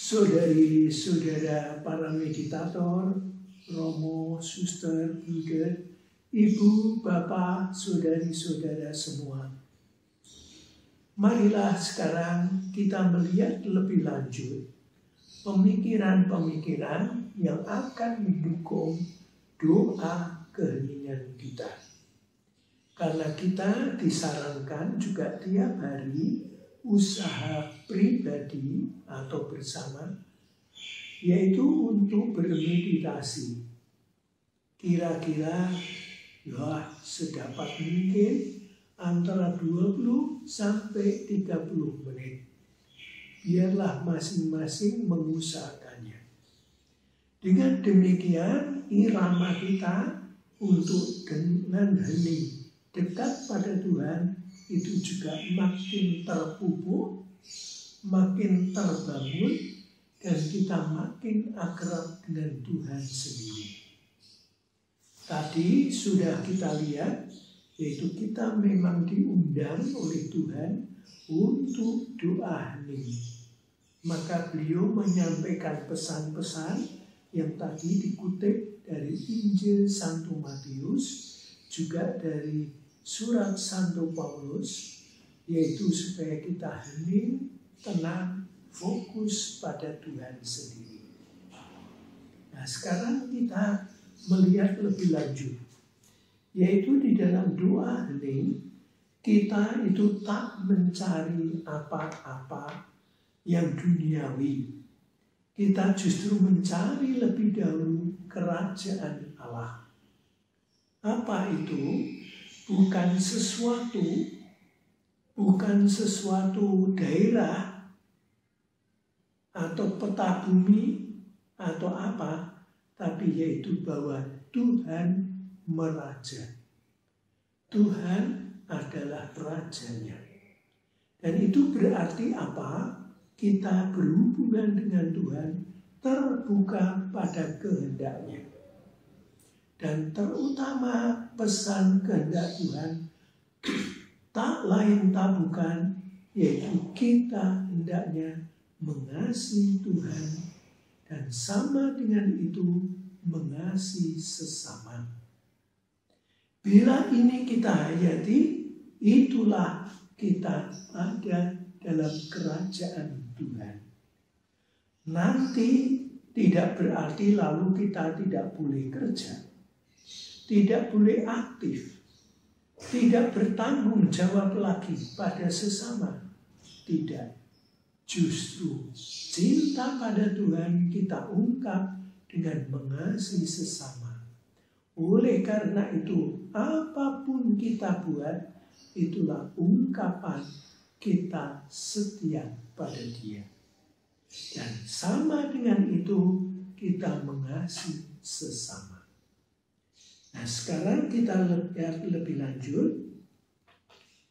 saudari-saudara para meditator, Romo, Suster, Bude, Ibu, Bapak, saudari-saudara semua. Marilah sekarang kita melihat lebih lanjut pemikiran-pemikiran yang akan mendukung doa keheningan kita. Karena kita disarankan juga tiap hari usaha pribadi atau bersama, yaitu untuk bermeditasi. Kira-kira ya sedapat mungkin antara 20 sampai 30 menit. Biarlah masing-masing mengusahakannya. Dengan demikian irama kita untuk dengan hening dekat pada Tuhan itu juga makin terpupuk, makin terbangun, dan kita makin akrab dengan Tuhan sendiri. Tadi sudah kita lihat, yaitu kita memang diundang oleh Tuhan untuk doa hening. Maka beliau menyampaikan pesan-pesan yang tadi dikutip dari Injil Santo Matius, juga dari Surat Santo Paulus, yaitu supaya kita hening, tenang, fokus pada Tuhan sendiri. Nah, sekarang kita melihat lebih lanjut, yaitu di dalam doa hening, kita itu tak mencari apa-apa yang duniawi. Kita justru mencari lebih dahulu kerajaan Allah. Apa itu? Bukan sesuatu daerah atau peta bumi atau apa, tapi yaitu bahwa Tuhan meraja. Tuhan adalah rajanya. Dan itu berarti apa? Kita berhubungan dengan Tuhan, terbuka pada kehendaknya. Dan terutama pesan kehendak Tuhan tak lain tak bukan, yaitu kita hendaknya mengasihi Tuhan dan sama dengan itu mengasihi sesama. Bila ini kita hayati, itulah kita ada dalam kerajaan Tuhan. Nanti tidak berarti lalu kita tidak boleh kerja, tidak boleh aktif, tidak bertanggung jawab lagi pada sesama. Tidak. Justru cinta pada Tuhan kita ungkap dengan mengasihi sesama. Oleh karena itu, apapun kita buat, itulah ungkapan kita setia pada Dia. Dan sama dengan itu, kita mengasihi sesama. Nah, sekarang kita lihat lebih lanjut.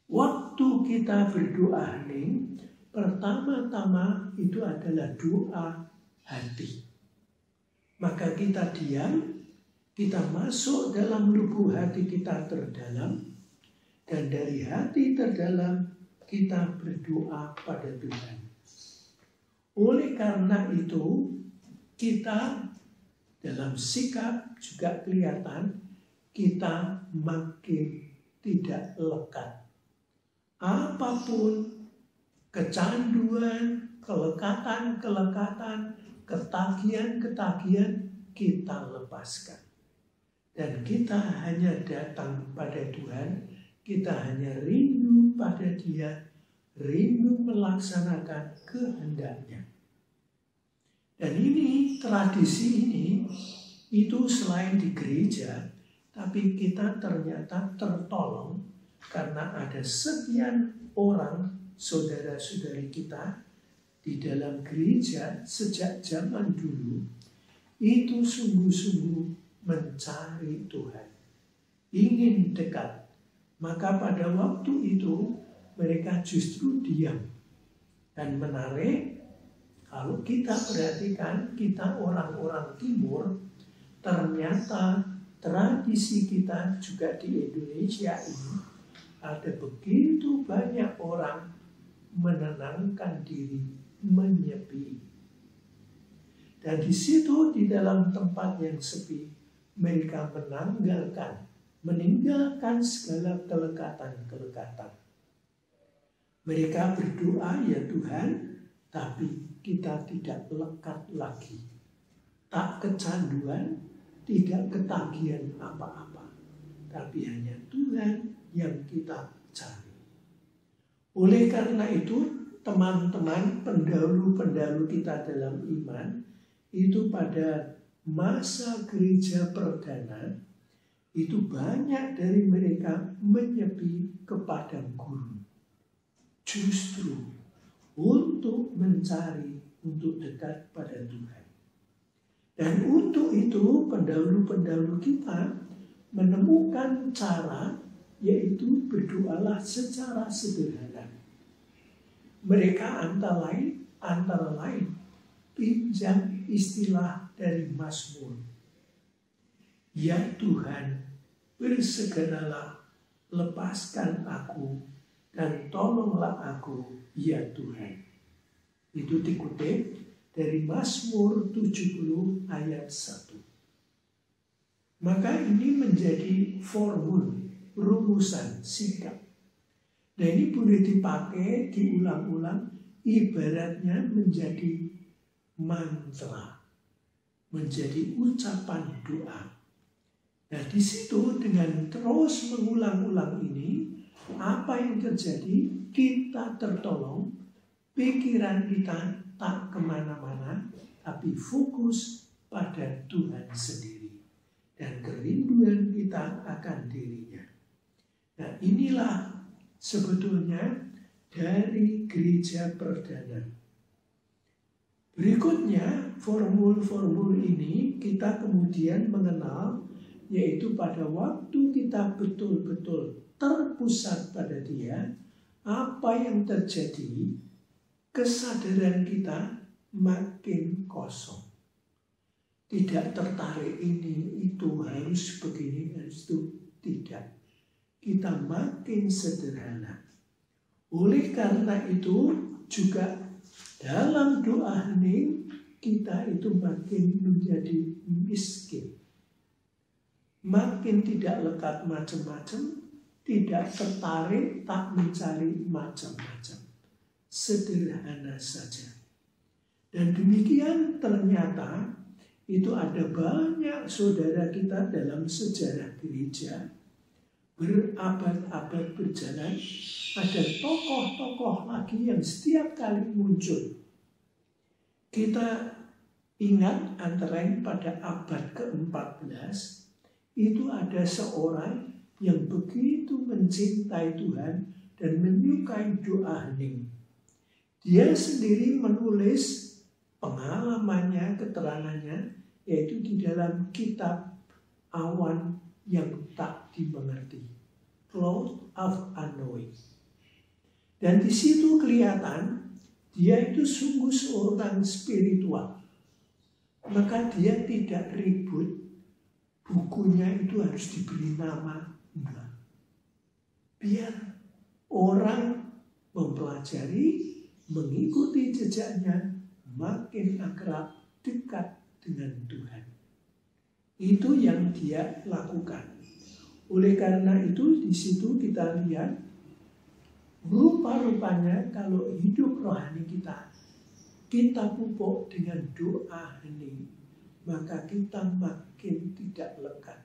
Waktu kita berdoa hening, pertama-tama itu adalah doa hati. Maka kita diam, kita masuk dalam lubuk hati kita terdalam, dan dari hati terdalam kita berdoa pada Tuhan. Oleh karena itu, kita dalam sikap juga kelihatan kita makin tidak lekat. Apapun kecanduan, kelekatan, ketagihan, kita lepaskan. Dan kita hanya datang pada Tuhan, kita hanya rindu pada Dia, rindu melaksanakan kehendaknya. Dan ini, tradisi ini, itu selain di gereja, tapi kita ternyata tertolong karena ada sekian orang, saudara-saudari kita, di dalam gereja sejak zaman dulu, itu sungguh-sungguh mencari Tuhan, ingin dekat. Maka pada waktu itu mereka justru diam. Dan menarik, kalau kita perhatikan, kita orang-orang timur, ternyata tradisi kita juga di Indonesia ini, ada begitu banyak orang menenangkan diri, menyepi. Dan di situ, di dalam tempat yang sepi, mereka meninggalkan segala kelekatan-kelekatan. Mereka berdoa, ya Tuhan, tapi kita tidak lekat lagi. Tak kecanduan, tidak ketagihan apa-apa. Tapi hanya Tuhan yang kita cari. Oleh karena itu, teman-teman pendahulu-pendahulu kita dalam iman, itu pada masa gereja perdana, itu banyak dari mereka menyepi ke padang gurun. Justru untuk mencari, untuk dekat pada Tuhan. Dan untuk itu pendahulu-pendahulu kita menemukan cara, yaitu berdoalah secara sederhana. Mereka antara lain pinjam istilah dari Mazmur. Ya Tuhan, bersegeralah, lepaskan aku dan tolonglah aku, ya Tuhan. Itu dikutip dari Mazmur 70 ayat 1. Maka ini menjadi rumusan sikap. Dan ini boleh dipakai, diulang-ulang, ibaratnya menjadi mantra, menjadi ucapan doa. Nah, di situ dengan terus mengulang-ulang ini, apa yang terjadi? Kita tertolong, pikiran kita tak kemana-mana, tapi fokus pada Tuhan sendiri. Dan kerinduan kita akan dirinya. Nah, inilah sebetulnya dari gereja perdana. Berikutnya, formul-formul ini kita kemudian mengenal, yaitu pada waktu kita betul-betul terpusat pada Dia, apa yang terjadi, kesadaran kita makin kosong. Tidak tertarik ini, itu harus begini, harus itu. Tidak. Kita makin sederhana. Oleh karena itu juga dalam doa hening kita itu makin menjadi miskin. Makin tidak lekat macam-macam, tidak tertarik, tak mencari macam-macam. Sederhana saja. Dan demikian ternyata itu ada banyak saudara kita dalam sejarah gereja berabad-abad berjalan, ada tokoh-tokoh lagi yang setiap kali muncul. Kita ingat antara lain pada abad ke-14 itu ada seorang yang begitu mencintai Tuhan dan menyukai doa hening. Dia sendiri menulis pengalamannya, keterangannya, yaitu di dalam kitab Awan yang tak dimengerti, Cloud of Unknowing. Dan di situ kelihatan dia itu sungguh seorang spiritual. Maka dia tidak ribut, bukunya itu harus diberi nama, enggak. Biar orang mempelajari, mengikuti jejaknya, makin akrab, dekat dengan Tuhan. Itu yang dia lakukan. Oleh karena itu di situ kita lihat rupa-rupanya kalau hidup rohani kita pupuk dengan doa hening, maka kita makin tidak lekat,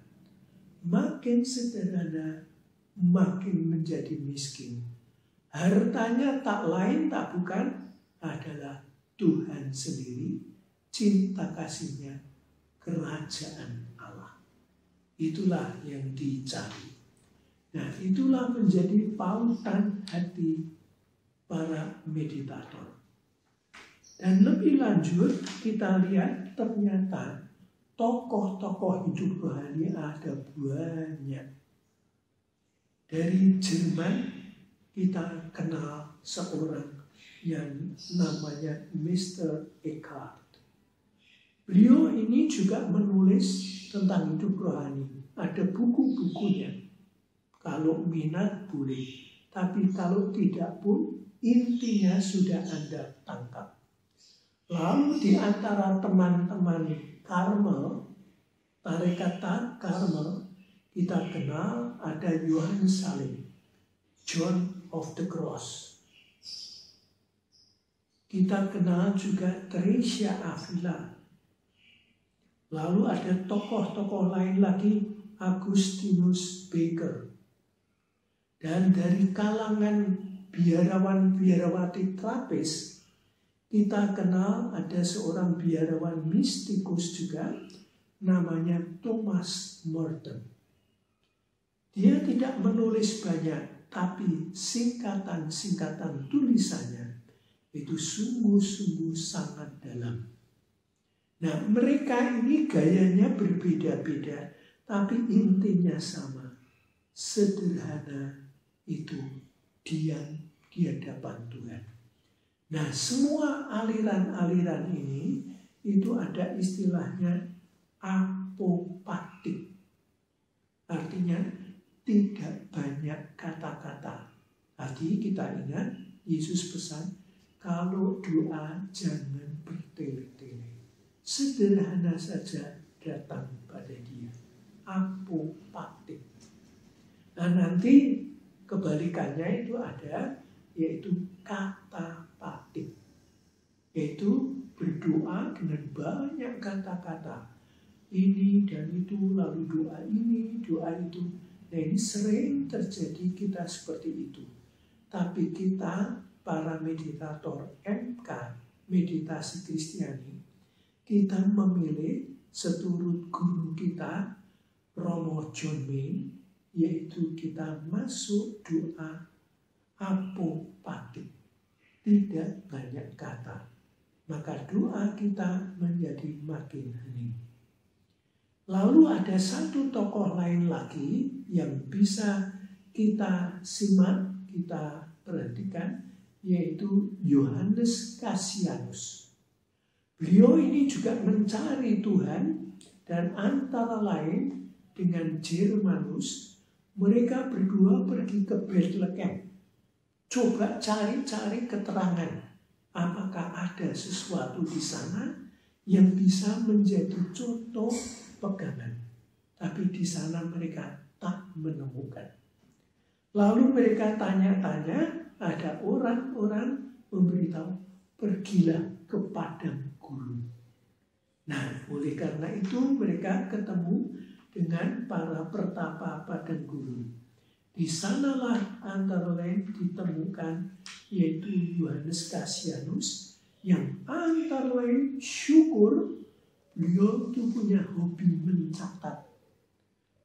makin sederhana, makin menjadi miskin. Hartanya tak lain tak bukan adalah Tuhan sendiri, cinta kasihnya, kerajaan Allah. Itulah yang dicari. Nah, itulah menjadi pautan hati para meditator. Dan lebih lanjut, kita lihat ternyata tokoh-tokoh hidup rohani ada banyak. Dari Jerman, kita kenal seorang yang namanya Mr. Eckhart. Beliau ini juga menulis tentang hidup rohani. Ada buku-bukunya. Kalau minat boleh. Tapi kalau tidak pun intinya sudah Anda tangkap. Lalu di antara teman-teman Karmel, tarekat Karmel, kita kenal ada Yohanes Salim, John of the Cross. Kita kenal juga Teresa Avila. Lalu ada tokoh-tokoh lain lagi, Agustinus Baker. Dan dari kalangan biarawan-biarawati Trappist, kita kenal ada seorang biarawan mistikus juga, namanya Thomas Merton. Dia tidak menulis banyak, tapi singkatan-singkatan tulisannya itu sungguh-sungguh sangat dalam. Nah, mereka ini gayanya berbeda-beda, tapi intinya sama. Sederhana itu diam di hadapan Tuhan. Nah, semua aliran-aliran ini itu ada istilahnya apopatik. Artinya tidak banyak kata-kata. Tadi kita ingat Yesus pesan, kalau doa jangan bertele-tele. Sederhana saja datang pada dia. Apopatik. Nah, nanti kebalikannya itu ada, yaitu katapatik. Yaitu berdoa dengan banyak kata-kata. Ini dan itu, lalu doa ini, doa itu. Nah, ini sering terjadi kita seperti itu. Tapi kita, para meditator MK, meditasi Kristiani, kita memilih seturut guru kita, Romo John Main, yaitu kita masuk doa apopatik. Tidak banyak kata. Maka doa kita menjadi makin hening. Lalu ada satu tokoh lain lagi yang bisa kita simak, kita perhatikan, yaitu Yohanes Cassianus. Beliau ini juga mencari Tuhan, dan antara lain dengan Germanus, mereka berdua pergi ke Bethlehem. Coba cari-cari keterangan, apakah ada sesuatu di sana yang bisa menjadi contoh pegangan. Tapi di sana mereka tak menemukan. Lalu mereka tanya-tanya, ada orang-orang memberitahu, pergilah ke padang gurun. Nah, oleh karena itu mereka ketemu dengan para pertapa padang gurun. Di sanalah antara lain ditemukan yaitu Yohanes Cassianus, yang antara lain syukur beliau itu punya hobi mencatat.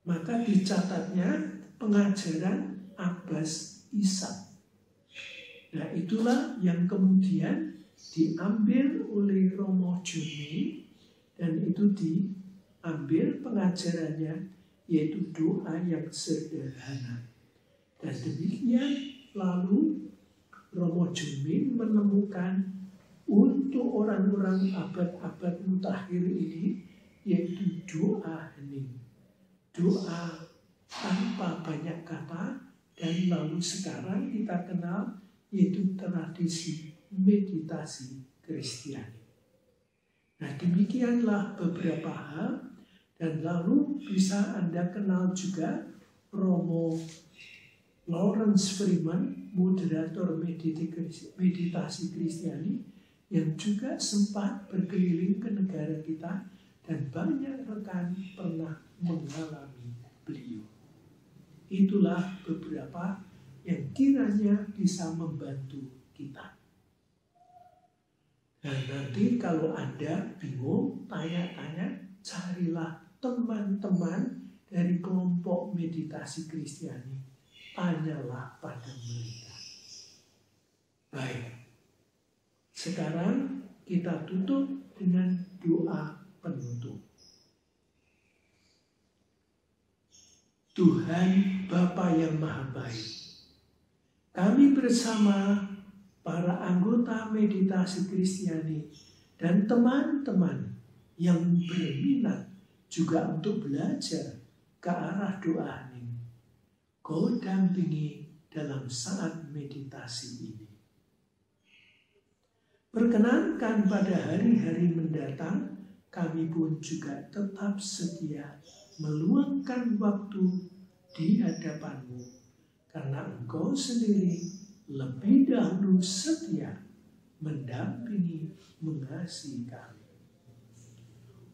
Maka dicatatnya pengajaran Abbas Ishak. Nah, itulah yang kemudian diambil oleh Romo John Main, dan itu diambil pengajarannya, yaitu doa yang sederhana. Dan demikian lalu Romo John Main menemukan untuk orang-orang abad-abad mutakhir ini, yaitu doa hening. Doa tanpa banyak kata, dan lalu sekarang kita kenal yaitu tradisi meditasi Kristiani. Nah, demikianlah beberapa hal, dan lalu bisa Anda kenal juga Romo Lawrence Freeman, moderator meditasi Kristiani, yang juga sempat berkeliling ke negara kita, dan banyak rekan pernah mengalami beliau. Itulah beberapa yang kiranya bisa membantu kita. Dan nanti kalau Anda bingung, tanya-tanya, carilah teman-teman dari kelompok meditasi Kristiani. Tanyalah pada mereka. Baik, sekarang kita tutup dengan doa penutup. Tuhan Bapa yang Maha Baik, kami bersama para anggota meditasi Kristiani dan teman-teman yang berminat juga untuk belajar ke arah doa hening, Kau dampingi dalam saat meditasi ini. Perkenankan pada hari-hari mendatang, kami pun juga tetap setia meluangkan waktu di hadapan-Mu, karena Engkau sendiri lebih dahulu setia mendampingi, mengasihi kami.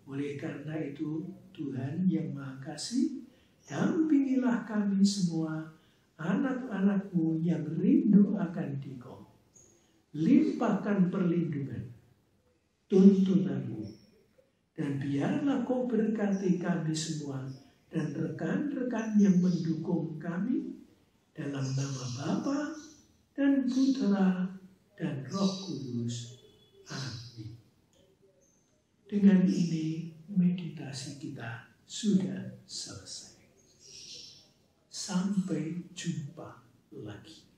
Oleh karena itu, Tuhan yang Maha Kasih, dampingilah kami semua, anak-anak-Mu yang rindu akan Dikau. Limpahkan perlindungan, tuntunan-Mu, dan biarlah Kau berkati kami semua dan rekan-rekan yang mendukung kami, dalam nama Bapa dan Putra dan Roh Kudus. Amin. Dengan ini meditasi kita sudah selesai. Sampai jumpa lagi.